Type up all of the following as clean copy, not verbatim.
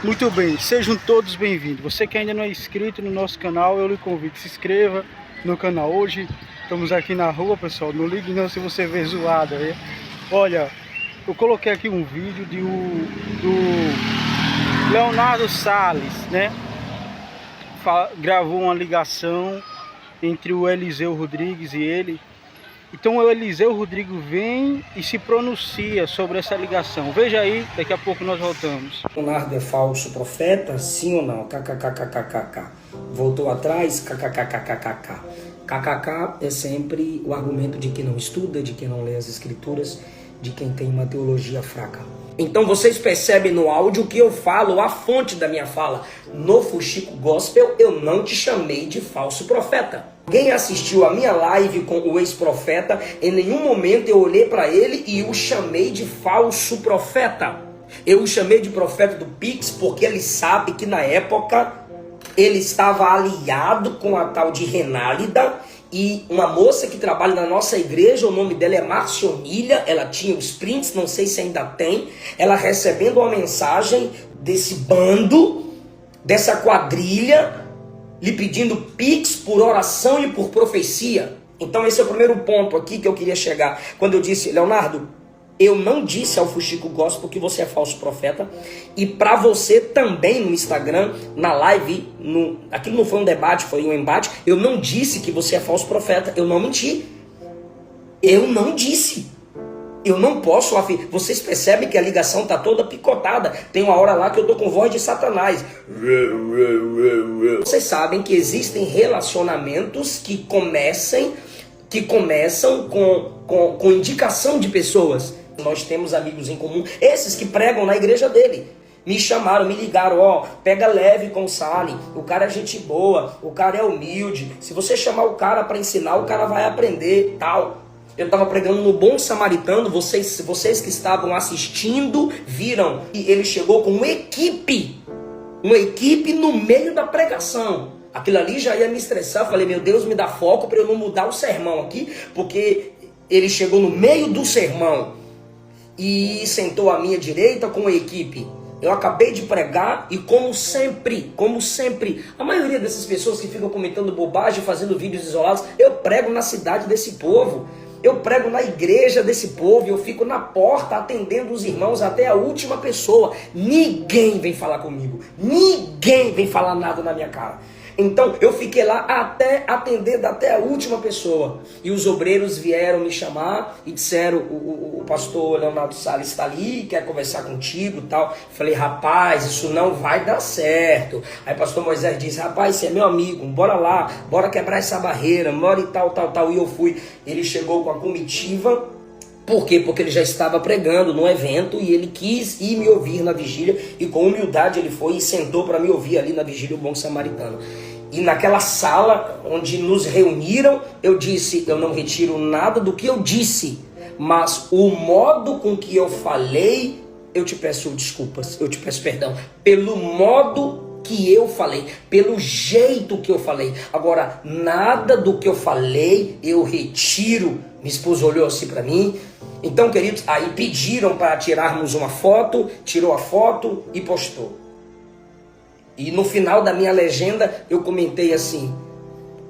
Muito bem, sejam todos bem-vindos. Você que ainda não é inscrito no nosso canal, eu lhe convido, se inscreva no canal. Hoje estamos aqui na rua, pessoal. Não ligue não se você vê zoada aí. Olha, eu coloquei aqui um vídeo do Leonardo Salles, né? Gravou uma ligação entre o Eliseu Rodrigues e ele. Então o Eliseu Rodrigues vem e se pronuncia sobre essa ligação. Veja aí, daqui a pouco nós voltamos. Leonardo é falso profeta? Sim ou não? KKKKKK. Voltou atrás? KKKKKK. KKK é sempre o argumento de quem não estuda, de quem não lê as escrituras, de quem tem uma teologia fraca. Então vocês percebem no áudio que eu falo, a fonte da minha fala. No Fuxico Gospel eu não te chamei de falso profeta. Alguém assistiu a minha live com o ex-profeta, em nenhum momento eu olhei para ele e o chamei de falso profeta. Eu o chamei de profeta do Pix porque ele sabe que na época ele estava aliado com a tal de Renálida e uma moça que trabalha na nossa igreja, o nome dela é Marcionilha, ela tinha os prints, não sei se ainda tem, ela recebendo uma mensagem desse bando, dessa quadrilha, lhe pedindo pix por oração e por profecia. Então esse é o primeiro ponto aqui que eu queria chegar. Quando eu disse, Leonardo, eu não disse ao Fuxico Gospel que você é falso profeta. E para você também no Instagram, na live, aquilo não foi um debate, foi um embate. Eu não disse que você é falso profeta. Eu não menti. Eu não disse. Eu não posso afirmar. Vocês percebem que a ligação tá toda picotada. Tem uma hora lá que eu tô com voz de Satanás. Vocês sabem que existem relacionamentos que começam com indicação de pessoas. Nós temos amigos em comum, esses que pregam na igreja dele. Me chamaram, me ligaram, pega leve com o Sali, o cara é gente boa, o cara é humilde. Se você chamar o cara para ensinar, o cara vai aprender, tal. Eu estava pregando no Bom Samaritano, vocês que estavam assistindo viram. E ele chegou com uma equipe no meio da pregação. Aquilo ali já ia me estressar. Eu falei, meu Deus, me dá foco para eu não mudar o sermão aqui, porque ele chegou no meio do sermão e sentou à minha direita com a equipe. Eu acabei de pregar e como sempre, a maioria dessas pessoas que ficam comentando bobagem, fazendo vídeos isolados, eu prego na cidade desse povo. Eu prego na igreja desse povo, eu fico na porta atendendo os irmãos até a última pessoa. Ninguém vem falar comigo, ninguém vem falar nada na minha cara. Então eu fiquei lá atendendo até a última pessoa. E os obreiros vieram me chamar e disseram, o pastor Leonardo Salles está ali, quer conversar contigo e tal. Falei, rapaz, isso não vai dar certo. Aí o pastor Moisés disse, rapaz, você é meu amigo, bora lá, bora quebrar essa barreira, bora e tal. E eu fui. Ele chegou com a comitiva. Por quê? Porque ele já estava pregando no evento e ele quis ir me ouvir na vigília e com humildade ele foi e sentou para me ouvir ali na vigília o Bom Samaritano. E naquela sala onde nos reuniram, eu disse, eu não retiro nada do que eu disse, mas o modo com que eu falei, eu te peço desculpas, eu te peço perdão, pelo modo que eu falei, pelo jeito que eu falei. Agora, nada do que eu falei eu retiro. Minha esposa olhou assim para mim. Então, queridos, aí pediram para tirarmos uma foto, tirou a foto e postou. E no final da minha legenda eu comentei assim,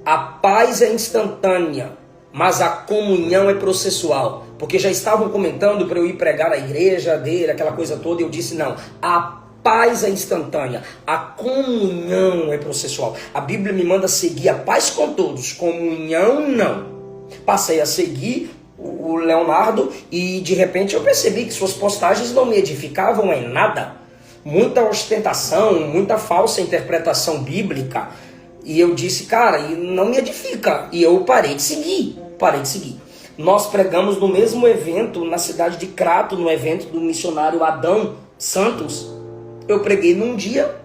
a paz é instantânea, mas a comunhão é processual. Porque já estavam comentando para eu ir pregar na igreja dele, aquela coisa toda, e eu disse não, a paz é instantânea, a comunhão é processual. A Bíblia me manda seguir a paz com todos, comunhão não. Passei a seguir o Leonardo e de repente eu percebi que suas postagens não me edificavam em nada. Muita ostentação, muita falsa interpretação bíblica. E eu disse, cara, não me edifica. E eu parei de seguir. Nós pregamos no mesmo evento na cidade de Crato, no evento do missionário Adão Santos. Eu preguei num dia,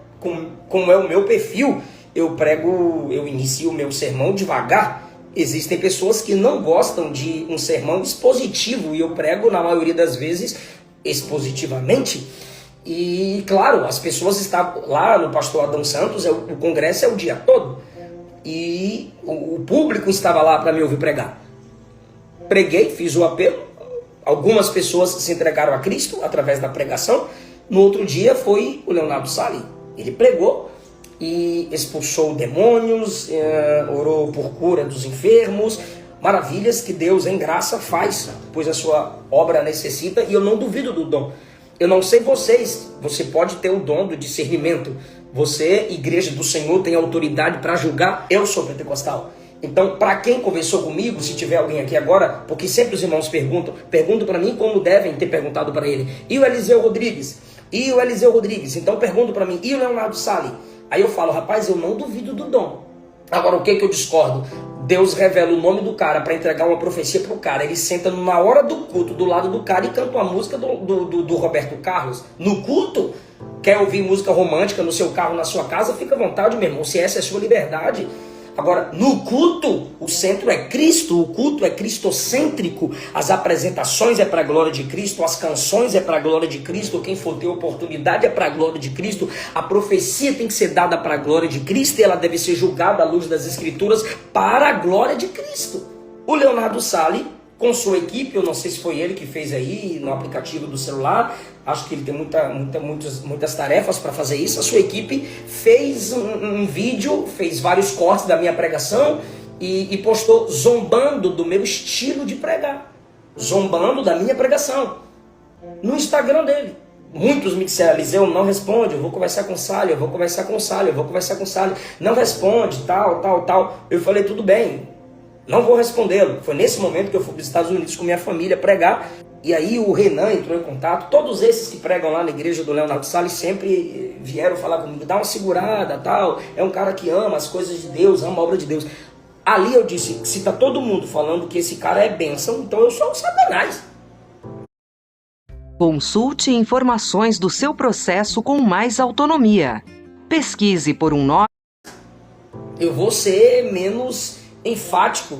como é o meu perfil, eu inicio o meu sermão devagar. Existem pessoas que não gostam de um sermão expositivo e eu prego, na maioria das vezes, expositivamente. E, claro, as pessoas estavam lá no pastor Adão Santos, o congresso é o dia todo. E o público estava lá para me ouvir pregar. Preguei, fiz o apelo. Algumas pessoas se entregaram a Cristo através da pregação. No outro dia foi o Leonardo Sali. Ele pregou e expulsou demônios, orou por cura dos enfermos, maravilhas que Deus em graça faz, pois a sua obra necessita, e eu não duvido do dom. Eu não sei vocês, você pode ter o dom do discernimento. Você, igreja do Senhor, tem autoridade para julgar. Eu sou pentecostal. Então, para quem conversou comigo, se tiver alguém aqui agora, porque sempre os irmãos perguntam para mim como devem ter perguntado para ele. E o Eliseu Rodrigues? E o Eliseu Rodrigues? Então pergunto para mim, e o Leonardo Sali? Aí eu falo, rapaz, eu não duvido do dom. Agora, o que eu discordo? Deus revela o nome do cara para entregar uma profecia pro cara. Ele senta na hora do culto, do lado do cara, e canta uma música do Roberto Carlos. No culto, quer ouvir música romântica no seu carro, na sua casa? Fica à vontade, meu irmão, se essa é a sua liberdade. Agora, no culto, o centro é Cristo, o culto é cristocêntrico, as apresentações é para a glória de Cristo, as canções é para a glória de Cristo, quem for ter oportunidade é para a glória de Cristo, a profecia tem que ser dada para a glória de Cristo e ela deve ser julgada à luz das Escrituras para a glória de Cristo. O Leonardo Sali, com sua equipe, eu não sei se foi ele que fez aí no aplicativo do celular, acho que ele tem muitas tarefas para fazer isso. A sua equipe fez um vídeo, fez vários cortes da minha pregação e postou zombando do meu estilo de pregar, zombando da minha pregação no Instagram dele. Muitos me disseram, Eliseu, não responde, eu vou conversar com o Sali, eu vou conversar com o Sali, eu vou conversar com o Sali, não responde, tal. Eu falei, tudo bem, não vou respondê-lo. Foi nesse momento que eu fui para os Estados Unidos com minha família pregar. E aí o Renan entrou em contato. Todos esses que pregam lá na igreja do Leonardo Sali sempre vieram falar comigo. Dá uma segurada, tal. É um cara que ama as coisas de Deus, ama a obra de Deus. Ali eu disse, se tá todo mundo falando que esse cara é bênção, então eu sou um Satanás. Consulte informações do seu processo com mais autonomia. Pesquise por um nome. Eu vou ser menos enfático,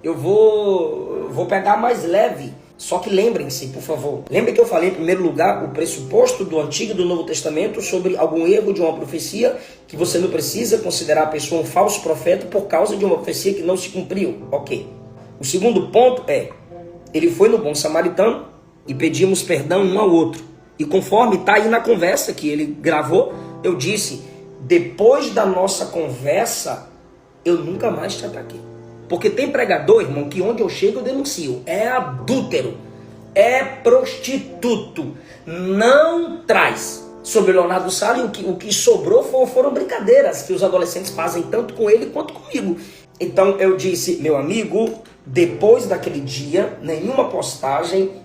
eu vou pegar mais leve. Só que lembrem-se, por favor, lembrem que eu falei em primeiro lugar o pressuposto do Antigo e do Novo Testamento sobre algum erro de uma profecia, que você não precisa considerar a pessoa um falso profeta por causa de uma profecia que não se cumpriu. Ok. O segundo ponto é, ele foi no Bom Samaritano e pedimos perdão um ao outro. E conforme está aí na conversa que ele gravou, eu disse, depois da nossa conversa, eu nunca mais te ataquei. Porque tem pregador, irmão, que onde eu chego eu denuncio. É adúltero, é prostituto, não traz. Sobre Leonardo Sali, o que sobrou foram brincadeiras que os adolescentes fazem tanto com ele quanto comigo. Então eu disse, meu amigo, depois daquele dia, nenhuma postagem,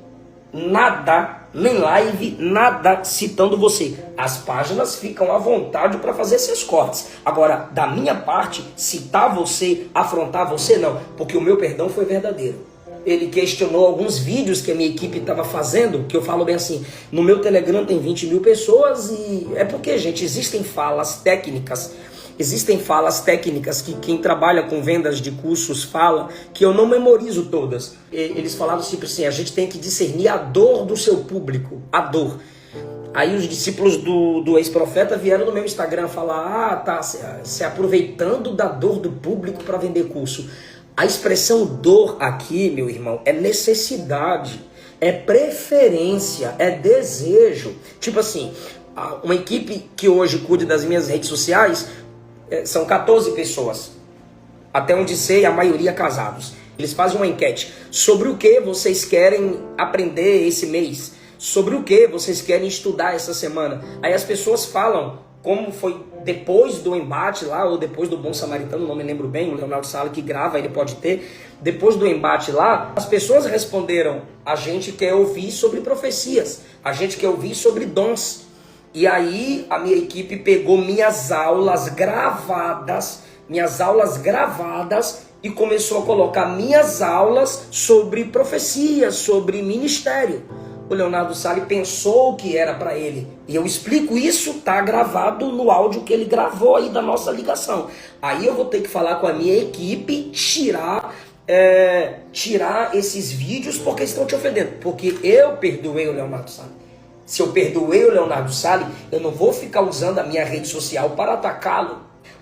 nada, nem live, nada citando você. As páginas ficam à vontade para fazer seus cortes. Agora, da minha parte, citar você, afrontar você, não. Porque o meu perdão foi verdadeiro. Ele questionou alguns vídeos que a minha equipe estava fazendo, que eu falo bem assim, no meu Telegram tem 20 mil pessoas e é porque, gente, existem falas técnicas que quem trabalha com vendas de cursos fala, que eu não memorizo todas. Eles falavam sempre assim, a gente tem que discernir a dor do seu público, a dor. Aí os discípulos do ex-profeta vieram no meu Instagram falar, tá se aproveitando da dor do público para vender curso. A expressão dor aqui, meu irmão, é necessidade, é preferência, é desejo. Tipo assim, uma equipe que hoje cuida das minhas redes sociais, são 14 pessoas, até onde sei, a maioria casados. Eles fazem uma enquete sobre o que vocês querem aprender esse mês, sobre o que vocês querem estudar essa semana. Aí as pessoas falam como foi depois do embate lá, ou depois do Bom Samaritano, não me lembro bem, o Leonardo Sala que grava, ele pode ter. Depois do embate lá, as pessoas responderam, a gente quer ouvir sobre profecias, a gente quer ouvir sobre dons. E aí a minha equipe pegou minhas aulas gravadas e começou a colocar minhas aulas sobre profecia, sobre ministério. O Leonardo Sali pensou que era para ele. E eu explico isso, tá gravado no áudio que ele gravou aí da nossa ligação. Aí eu vou ter que falar com a minha equipe, tirar esses vídeos porque estão te ofendendo. Porque eu perdoei o Leonardo Sali. Se eu perdoei o Leonardo Sali, eu não vou ficar usando a minha rede social para atacá-lo.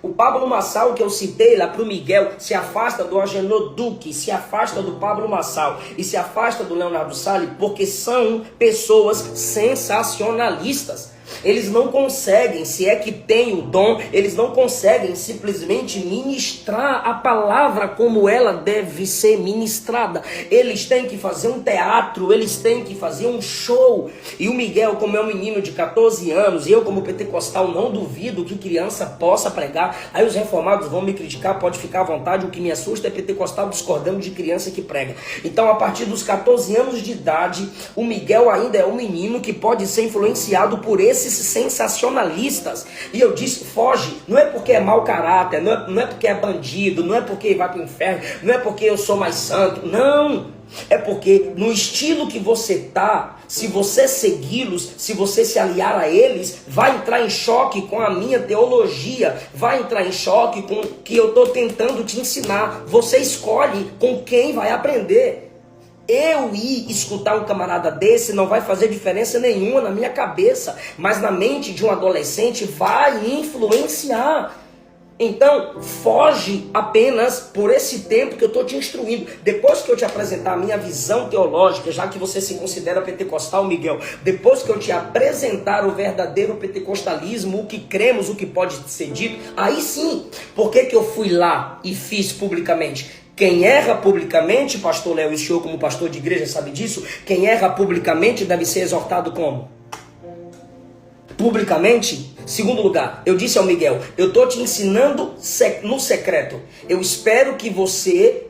O Pablo Marçal que eu citei lá para o Miguel se afasta do Agenor Duque, se afasta do Pablo Marçal e se afasta do Leonardo Salles porque são pessoas sensacionalistas. Eles não conseguem, se é que tem o dom, eles não conseguem simplesmente ministrar a palavra como ela deve ser ministrada. Eles têm que fazer um teatro, eles têm que fazer um show. E o Miguel, como é um menino de 14 anos, e eu como pentecostal não duvido que criança possa pregar. Aí os reformados vão me criticar, pode ficar à vontade. O que me assusta é pentecostal discordando de criança que prega. Então, a partir dos 14 anos de idade, o Miguel ainda é um menino que pode ser influenciado por esses sensacionalistas. E eu disse, foge. Não é porque é mau caráter, não é porque é bandido, não é porque vai para o inferno, não é porque eu sou mais santo. Não. É porque no estilo que você tá, se você segui-los, se você se aliar a eles, vai entrar em choque com a minha teologia, vai entrar em choque com o que eu estou tentando te ensinar. Você escolhe com quem vai aprender. Eu ir escutar um camarada desse não vai fazer diferença nenhuma na minha cabeça, mas na mente de um adolescente vai influenciar. Então, foge apenas por esse tempo que eu estou te instruindo. Depois que eu te apresentar a minha visão teológica, já que você se considera pentecostal, Miguel, depois que eu te apresentar o verdadeiro pentecostalismo, o que cremos, o que pode ser dito, aí sim, por que eu fui lá e fiz publicamente? Quem erra publicamente, pastor Léo, e o senhor como pastor de igreja sabe disso, quem erra publicamente deve ser exortado como? Publicamente. Segundo lugar, eu disse ao Miguel, eu estou te ensinando no secreto. Eu espero que você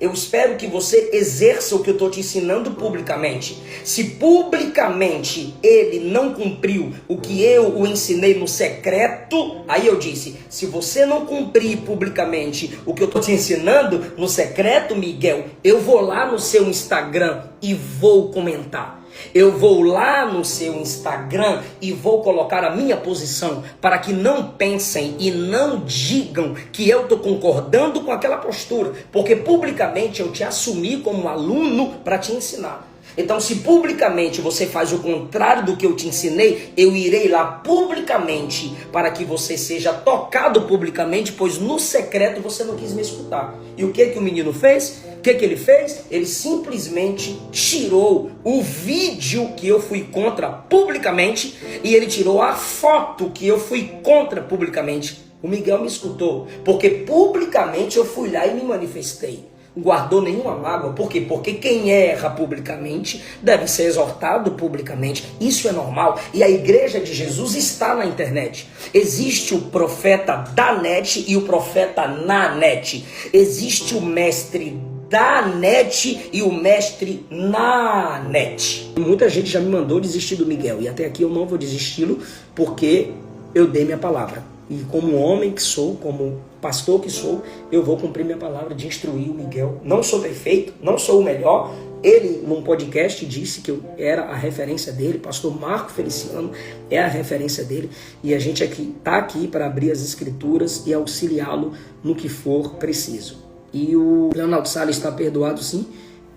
exerça o que eu estou te ensinando publicamente. Se publicamente ele não cumpriu o que eu o ensinei no secreto, aí eu disse, se você não cumprir publicamente o que eu estou te ensinando no secreto, Miguel, eu vou lá no seu Instagram e vou comentar. Eu vou lá no seu Instagram e vou colocar a minha posição para que não pensem e não digam que eu estou concordando com aquela postura, porque publicamente eu te assumi como aluno para te ensinar. Então, se publicamente você faz o contrário do que eu te ensinei, eu irei lá publicamente para que você seja tocado publicamente, pois no secreto você não quis me escutar. E o que o menino fez? O que ele fez? Ele simplesmente tirou o vídeo que eu fui contra publicamente e ele tirou a foto que eu fui contra publicamente. O Miguel me escutou, porque publicamente eu fui lá e me manifestei. Não guardou nenhuma mágoa. Por quê? Porque quem erra publicamente deve ser exortado publicamente. Isso é normal. E a igreja de Jesus está na internet. Existe o profeta da net e o profeta na net. Existe o mestre da net e o mestre na net. Muita gente já me mandou desistir do Miguel. E até aqui eu não vou desisti-lo porque eu dei minha palavra. E como homem que sou, como pastor que sou, eu vou cumprir minha palavra de instruir o Miguel. Não sou perfeito, não sou o melhor. Ele, num podcast, disse que eu era a referência dele. Pastor Marco Feliciano é a referência dele. E a gente está aqui para abrir as escrituras e auxiliá-lo no que for preciso. E o Leonardo Salles está perdoado, sim,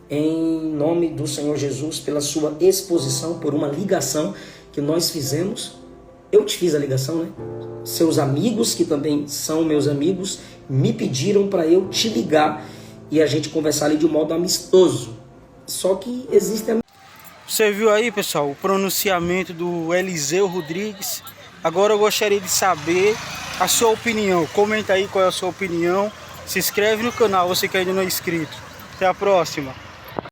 em nome do Senhor Jesus, pela sua exposição, por uma ligação que nós fizemos. Eu te fiz a ligação, né? Seus amigos, que também são meus amigos, me pediram para eu te ligar e a gente conversar ali de um modo amistoso. Só que existe... Você viu aí, pessoal, o pronunciamento do Eliseu Rodrigues. Agora eu gostaria de saber a sua opinião. Comenta aí qual é a sua opinião. Se inscreve no canal, você que ainda não é inscrito. Até a próxima.